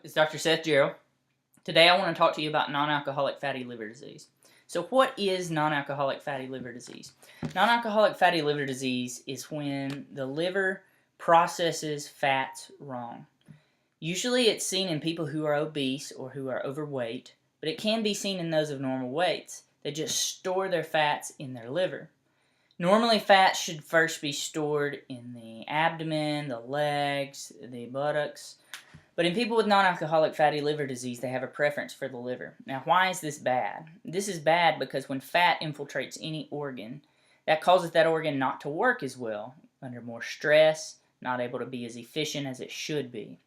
it's Dr. Seth Jarrell. Today I want to talk to you about non-alcoholic fatty liver disease. So what is non-alcoholic fatty liver disease? Non-alcoholic fatty liver disease is when the liver processes fats wrong. Usually it's seen in people who are obese or who are overweight, but it can be seen in those of normal weights. They just store their fats in their liver. Normally fats should first be stored in the abdomen, the legs, the buttocks. But in people with non-alcoholic fatty liver disease, they have a preference for the liver. Now, why is this bad? This is bad because when fat infiltrates any organ, that causes that organ not to work as well, under more stress, not able to be as efficient as it should be.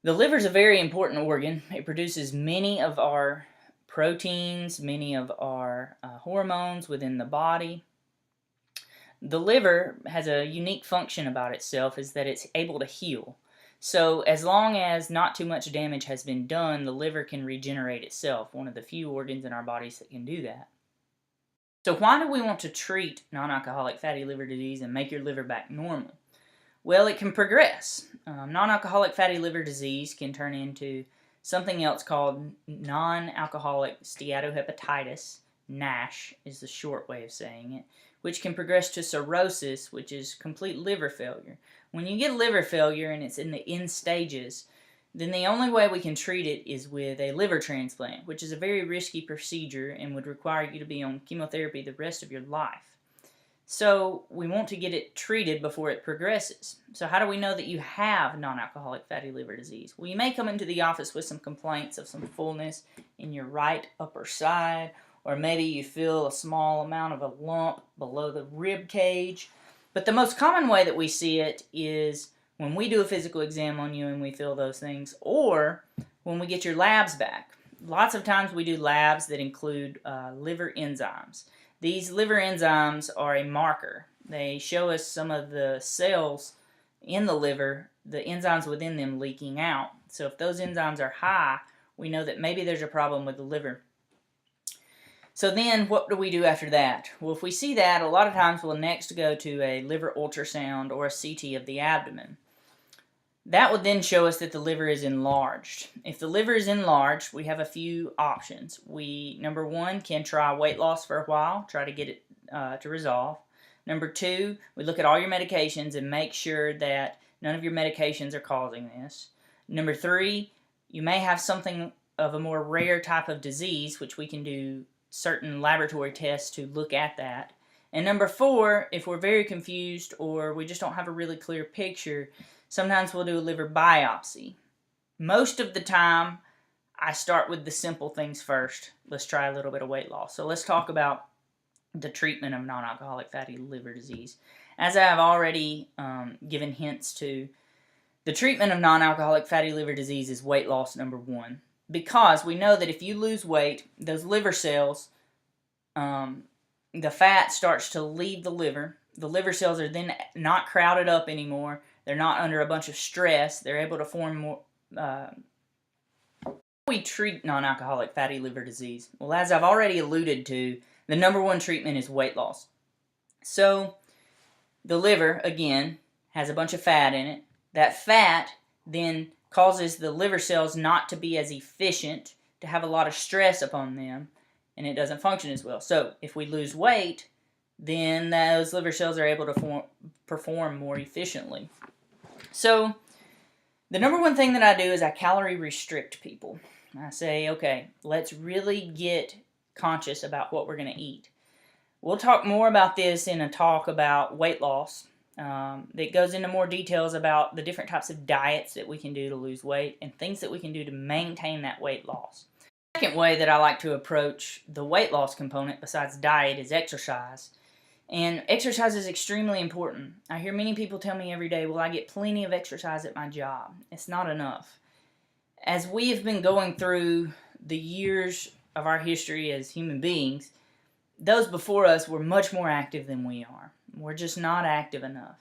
The liver is a very important organ. It produces many of our proteins, many of our hormones within the body. The liver has a unique function about itself, is that it's able to heal. So as long as not too much damage has been done, the liver can regenerate itself, one of the few organs in our bodies that can do that. So why do we want to treat non-alcoholic fatty liver disease and make your liver back normal? Well, it can progress. Non-alcoholic fatty liver disease can turn into something else called non-alcoholic steatohepatitis. NASH is the short way of saying it, which can progress to cirrhosis, which is complete liver failure. When you get liver failure and it's in the end stages, then the only way we can treat it is with a liver transplant, which is a very risky procedure and would require you to be on chemotherapy the rest of your life. So we want to get it treated before it progresses. So how do we know that you have non-alcoholic fatty liver disease? Well, you may come into the office with some complaints of some fullness in your right upper side, or maybe you feel a small amount of a lump below the rib cage. But the most common way that we see it is when we do a physical exam on you and we feel those things, or when we get your labs back. Lots of times we do labs that include liver enzymes. These liver enzymes are a marker. They show us some of the cells in the liver, the enzymes within them leaking out. So if those enzymes are high, we know that maybe there's a problem with the liver. So then what do we do after that? Well, if we see that, a lot of times we'll next go to a liver ultrasound or a CT of the abdomen. That would then show us that the liver is enlarged. If the liver is enlarged, we have a few options. We, number one, can try weight loss for a while, try to get it to resolve. Number two, we look at all your medications and make sure that none of your medications are causing this. Number three, you may have something of a more rare type of disease, which we can do certain laboratory tests to look at that. And number four, if we're very confused or we just don't have a really clear picture, sometimes we'll do a liver biopsy. Most of the time, I start with the simple things first. Let's try a little bit of weight loss. So let's talk about the treatment of non-alcoholic fatty liver disease. As I have already given hints to, the treatment of non-alcoholic fatty liver disease is weight loss number one. Because we know that if you lose weight, those liver cells, the fat starts to leave the liver. The liver cells are then not crowded up anymore. They're not under a bunch of stress. They're able to form more. We treat non-alcoholic fatty liver disease. Well, as I've already alluded to, the number one treatment is weight loss. So the liver, again, has a bunch of fat in it. That fat then causes the liver cells not to be as efficient, to have a lot of stress upon them, and it doesn't function as well. So if we lose weight, then those liver cells are able to perform more efficiently. So the number one thing that I do is I calorie restrict people. I say, okay, let's really get conscious about what we're going to eat. We'll talk more about this in a talk about weight loss. That goes into more details about the different types of diets that we can do to lose weight and things that we can do to maintain that weight loss. The second way that I like to approach the weight loss component besides diet is exercise. And exercise is extremely important. I hear many people tell me every day, well, I get plenty of exercise at my job. It's not enough. As we have been going through the years of our history as human beings, those before us were much more active than we are. We're just not active enough.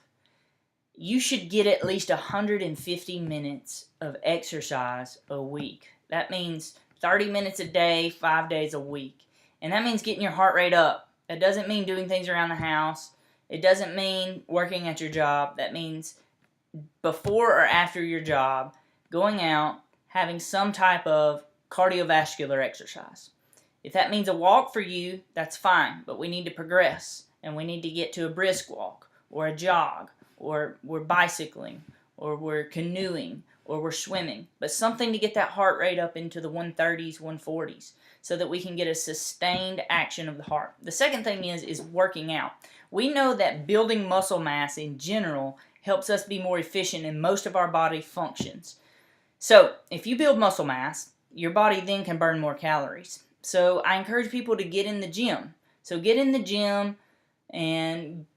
You should get at least 150 minutes of exercise a week. That means 30 minutes a day, 5 days a week. And that means getting your heart rate up. That doesn't mean doing things around the house. It doesn't mean working at your job. That means before or after your job, going out, having some type of cardiovascular exercise. If that means a walk for you, that's fine, but we need to progress, and we need to get to a brisk walk, or a jog, or we're bicycling, or we're canoeing, or we're swimming, but something to get that heart rate up into the 130s, 140s, so that we can get a sustained action of the heart. The second thing is working out. We know that building muscle mass in general helps us be more efficient in most of our body functions. So if you build muscle mass, your body then can burn more calories. So I encourage people to get in the gym. So get in the gym and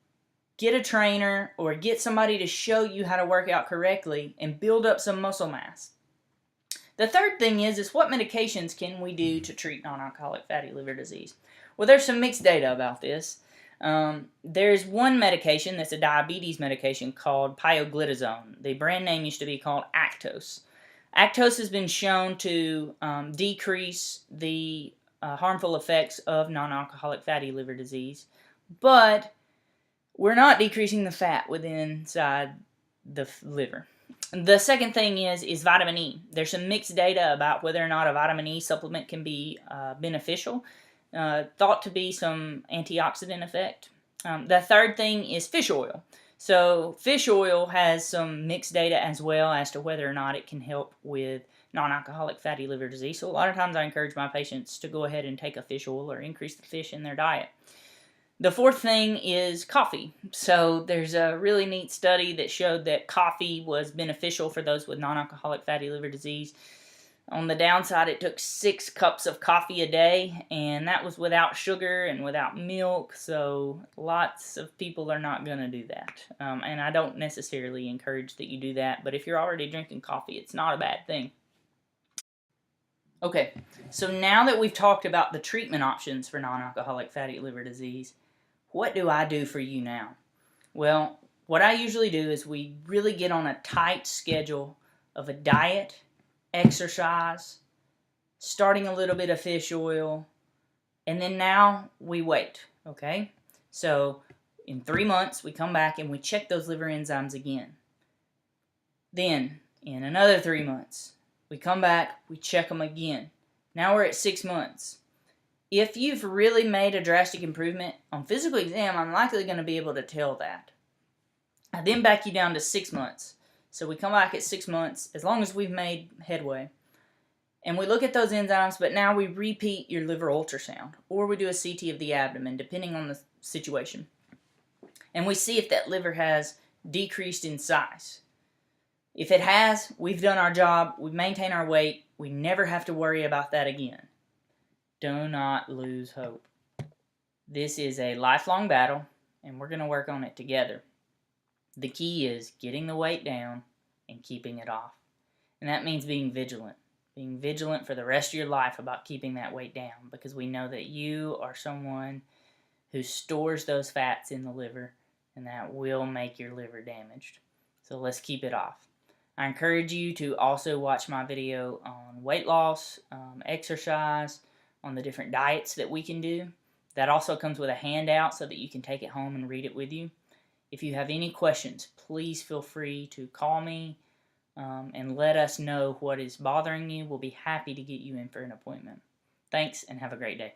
get a trainer or get somebody to show you how to work out correctly and build up some muscle mass. The third thing is what medications can we do to treat non-alcoholic fatty liver disease? Well, there's some mixed data about this. There's one medication that's a diabetes medication called pioglitazone. The brand name used to be called Actos. Actos has been shown to decrease the harmful effects of non-alcoholic fatty liver disease, but we're not decreasing the fat inside the liver. The second thing is vitamin E. There's some mixed data about whether or not a vitamin E supplement can be beneficial, thought to be some antioxidant effect. The third thing is fish oil. So fish oil has some mixed data as well as to whether or not it can help with non-alcoholic fatty liver disease. So a lot of times I encourage my patients to go ahead and take a fish oil or increase the fish in their diet. The fourth thing is coffee. So there's a really neat study that showed that coffee was beneficial for those with non-alcoholic fatty liver disease. On the downside, it took 6 cups of coffee a day, and that was without sugar and without milk, so lots of people are not going to do that. And I don't necessarily encourage that you do that, but if you're already drinking coffee, it's not a bad thing. Okay, so now that we've talked about the treatment options for non-alcoholic fatty liver disease, what do I do for you now? Well, what I usually do is we really get on a tight schedule of a diet, exercise, starting a little bit of fish oil, and then now we wait, okay? So in 3 months, we come back and we check those liver enzymes again. Then in another 3 months, we come back, we check them again. Now we're at 6 months. If you've really made a drastic improvement on physical exam, I'm likely going to be able to tell that. I then back you down to 6 months. So we come back at 6 months, as long as we've made headway. And we look at those enzymes, but now we repeat your liver ultrasound. Or we do a CT of the abdomen, depending on the situation. And we see if that liver has decreased in size. If it has, we've done our job, we maintain our weight, we never have to worry about that again. Do not lose hope. This is a lifelong battle, and we're going to work on it together. The key is getting the weight down and keeping it off. And that means being vigilant. Being vigilant for the rest of your life about keeping that weight down, because we know that you are someone who stores those fats in the liver, and that will make your liver damaged. So let's keep it off. I encourage you to also watch my video on weight loss, exercise, on the different diets that we can do. That also comes with a handout so that you can take it home and read it with you. If you have any questions, please feel free to call me and let us know what is bothering you. We'll be happy to get you in for an appointment. Thanks, and have a great day.